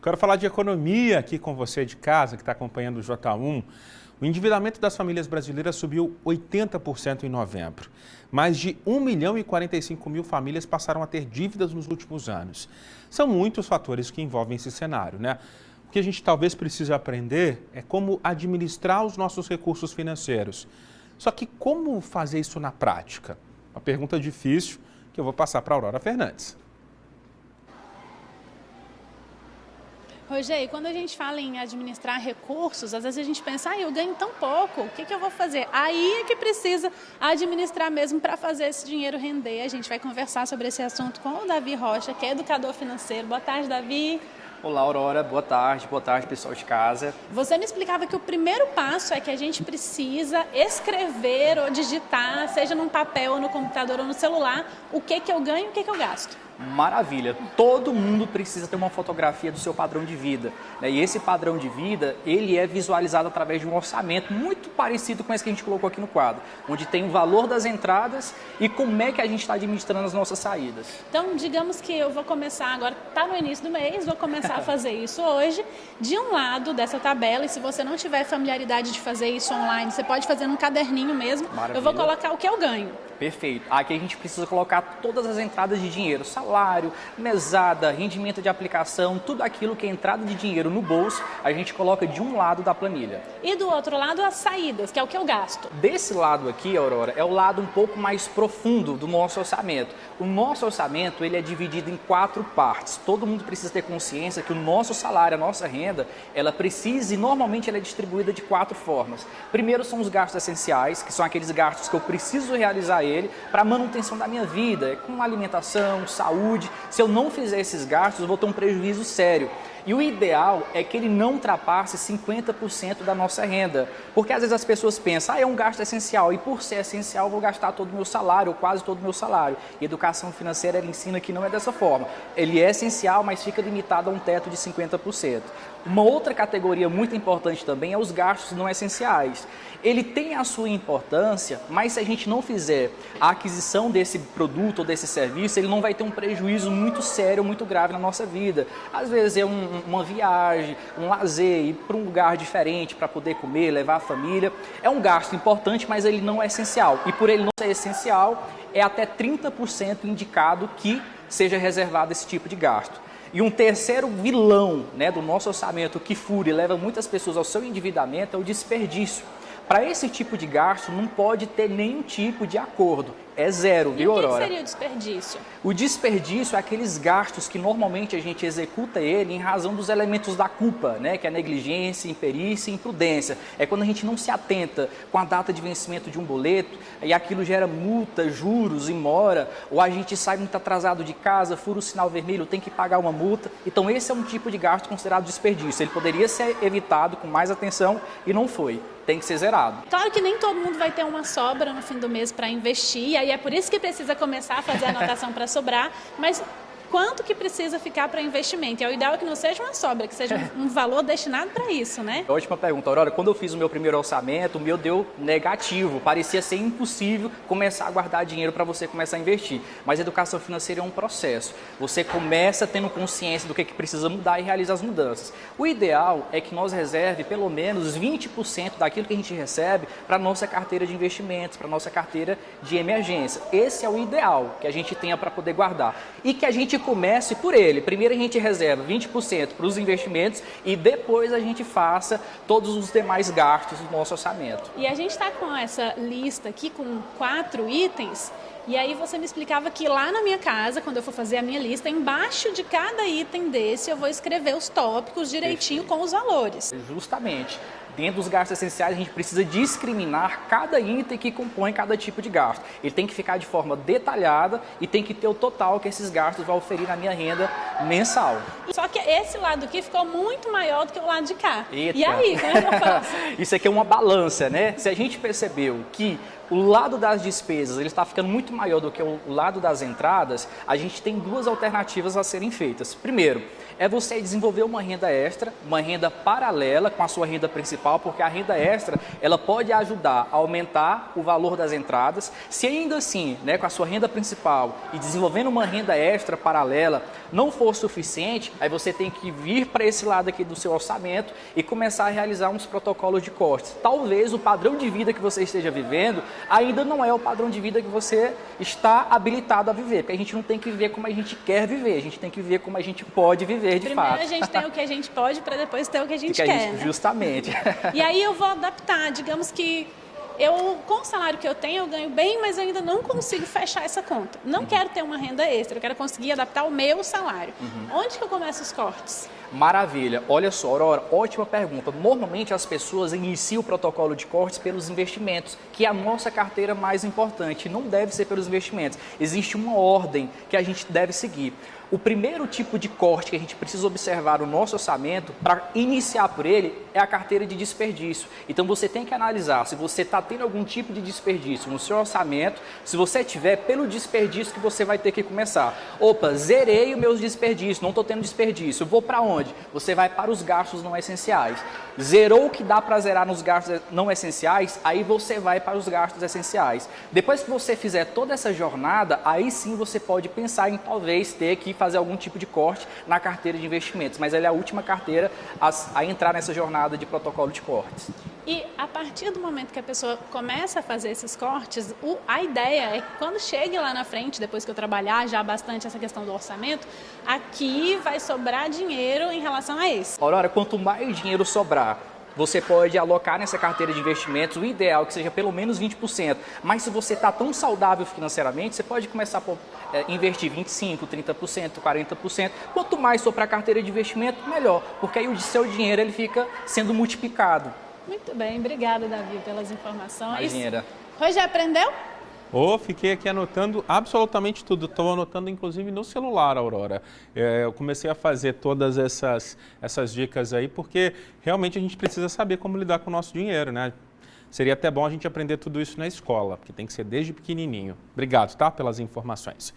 Quero falar de economia aqui com você de casa, que está acompanhando o J1. O endividamento das famílias brasileiras subiu 80% em novembro. Mais de 1.045.000 famílias passaram a ter dívidas nos últimos anos. São muitos fatores que envolvem esse cenário, né? O que a gente talvez precise aprender é como administrar os nossos recursos financeiros. Só que como fazer isso na prática? Uma pergunta difícil que eu vou passar para a Aurora Fernandes. Rogério, quando a gente fala em administrar recursos, às vezes a gente pensa, eu ganho tão pouco, o que eu vou fazer? Aí é que precisa administrar mesmo para fazer esse dinheiro render. A gente vai conversar sobre esse assunto com o Davi Rocha, que é educador financeiro. Boa tarde, Davi. Olá, Aurora. Boa tarde, pessoal de casa. Você me explicava que o primeiro passo é que a gente precisa escrever ou digitar, seja num papel ou no computador ou no celular, o que eu ganho e o que eu gasto. Maravilha! Todo mundo precisa ter uma fotografia do seu padrão de vida, né? E esse padrão de vida, ele é visualizado através de um orçamento muito parecido com esse que a gente colocou aqui no quadro, onde tem o valor das entradas e como é que a gente está administrando as nossas saídas. Então, digamos que eu vou começar agora, está no início do mês, vou começar a fazer isso hoje. De um lado dessa tabela, e se você não tiver familiaridade de fazer isso online, você pode fazer num caderninho mesmo. Maravilha. Eu vou colocar o que eu ganho. Perfeito. Aqui a gente precisa colocar todas as entradas de dinheiro, salário, mesada, rendimento de aplicação, tudo aquilo que é entrada de dinheiro no bolso, a gente coloca de um lado da planilha. E do outro lado, as saídas, que é o que eu gasto. Desse lado aqui, Aurora, é o lado um pouco mais profundo do nosso orçamento. O nosso orçamento, ele é dividido em 4 partes. Todo mundo precisa ter consciência que o nosso salário, a nossa renda, ela precisa e normalmente ela é distribuída de 4 formas. Primeiro são os gastos essenciais, que são aqueles gastos que eu preciso realizar para a manutenção da minha vida, com alimentação, saúde. Se eu não fizer esses gastos, eu vou ter um prejuízo sério. E o ideal é que ele não ultrapasse 50% da nossa renda. Porque às vezes as pessoas pensam, é um gasto essencial e por ser essencial eu vou gastar todo o meu salário ou quase todo o meu salário. E educação financeira ela ensina que não é dessa forma. Ele é essencial, mas fica limitado a um teto de 50%. Uma outra categoria muito importante também é os gastos não essenciais. Ele tem a sua importância, mas se a gente não fizer a aquisição desse produto ou desse serviço, ele não vai ter um prejuízo muito sério, muito grave na nossa vida. Às vezes é uma viagem, um lazer, ir para um lugar diferente para poder comer, levar a família. É um gasto importante, mas ele não é essencial. E por ele não ser essencial, é até 30% indicado que seja reservado esse tipo de gasto. E um terceiro vilão, né, do nosso orçamento que fura e leva muitas pessoas ao seu endividamento é o desperdício. Para esse tipo de gasto não pode ter nenhum tipo de acordo. É zero, viu, Aurora? E o que seria o desperdício? O desperdício é aqueles gastos que normalmente a gente executa ele em razão dos elementos da culpa, né? Que é negligência, imperícia e imprudência. É quando a gente não se atenta com a data de vencimento de um boleto e aquilo gera multa, juros e mora, ou a gente sai muito atrasado de casa, fura o sinal vermelho, tem que pagar uma multa. Então esse é um tipo de gasto considerado desperdício. Ele poderia ser evitado com mais atenção e não foi. Tem que ser zerado. Claro que nem todo mundo vai ter uma sobra no fim do mês para investir, e aí é por isso que precisa começar a fazer a anotação para sobrar, mas quanto que precisa ficar para investimento? E o ideal é que não seja uma sobra, que seja um valor destinado para isso, né? Ótima pergunta, Aurora. Quando eu fiz o meu primeiro orçamento, o meu deu negativo. Parecia ser impossível começar a guardar dinheiro para você começar a investir. Mas a educação financeira é um processo. Você começa tendo consciência do que precisa mudar e realiza as mudanças. O ideal é que nós reserve pelo menos 20% daquilo que a gente recebe para a nossa carteira de investimentos, para a nossa carteira de emergência. Esse é o ideal que a gente tenha para poder guardar. E que a gente comece por ele. Primeiro a gente reserva 20% para os investimentos e depois a gente faça todos os demais gastos do nosso orçamento. E a gente está com essa lista aqui com 4 itens. E aí você me explicava que lá na minha casa, quando eu for fazer a minha lista, embaixo de cada item desse eu vou escrever os tópicos direitinho com os valores. Justamente. Dentro dos gastos essenciais, a gente precisa discriminar cada item que compõe cada tipo de gasto. Ele tem que ficar de forma detalhada e tem que ter o total que esses gastos vão oferir na minha renda mensal. Só que esse lado aqui ficou muito maior do que o lado de cá. Eita. E aí, como é que eu faço? Isso aqui é uma balança, né? Se a gente percebeu que o lado das despesas ele está ficando muito maior do que o lado das entradas, a gente tem 2 alternativas a serem feitas. Primeiro, é você desenvolver uma renda extra, uma renda paralela com a sua renda principal, porque a renda extra, ela pode ajudar a aumentar o valor das entradas. Se ainda assim, né, com a sua renda principal e desenvolvendo uma renda extra paralela não for suficiente, aí você tem que vir para esse lado aqui do seu orçamento e começar a realizar uns protocolos de cortes. Talvez o padrão de vida que você esteja vivendo ainda não é o padrão de vida que você está habilitado a viver, porque a gente não tem que viver como a gente quer viver, a gente tem que viver como a gente pode viver de fato. Primeiro a gente tem o que a gente pode para depois ter o que a gente quer. Justamente. E aí eu vou adaptar, digamos que eu, com o salário que eu tenho, eu ganho bem, mas eu ainda não consigo fechar essa conta. Não quero ter uma renda extra, eu quero conseguir adaptar o meu salário. Onde que eu começo os cortes? Maravilha. Olha só, Aurora, ótima pergunta. Normalmente as pessoas iniciam o protocolo de cortes pelos investimentos, que é a nossa carteira mais importante. Não deve ser pelos investimentos. Existe uma ordem que a gente deve seguir. O primeiro tipo de corte que a gente precisa observar no nosso orçamento, para iniciar por ele, é a carteira de desperdício. Então você tem que analisar se você está tendo algum tipo de desperdício no seu orçamento. Se você tiver, pelo desperdício que você vai ter que começar. Opa, zerei os meus desperdícios, não estou tendo desperdício. Vou para onde? Você vai para os gastos não essenciais. Zerou o que dá para zerar nos gastos não essenciais, aí você vai para os gastos essenciais. Depois que você fizer toda essa jornada, aí sim você pode pensar em talvez ter que fazer algum tipo de corte na carteira de investimentos, mas ela é a última carteira a entrar nessa jornada de protocolo de cortes. E a partir do momento que a pessoa começa a fazer esses cortes, a ideia é que quando chegue lá na frente, depois que eu trabalhar já bastante essa questão do orçamento, aqui vai sobrar dinheiro em relação a isso. Aurora, quanto mais dinheiro sobrar, você pode alocar nessa carteira de investimentos, o ideal é que seja pelo menos 20%. Mas se você está tão saudável financeiramente, você pode começar a investir 25%, 30%, 40%. Quanto mais for para a carteira de investimento, melhor, porque aí o seu dinheiro ele fica sendo multiplicado. Muito bem, obrigada, Davi, pelas informações. Imagina. Rogério, aprendeu? Fiquei aqui anotando absolutamente tudo. Estou anotando, inclusive, no celular, Aurora. Eu comecei a fazer todas essas dicas aí, porque realmente a gente precisa saber como lidar com o nosso dinheiro, né? Seria até bom a gente aprender tudo isso na escola, porque tem que ser desde pequenininho. Obrigado, tá? Pelas informações.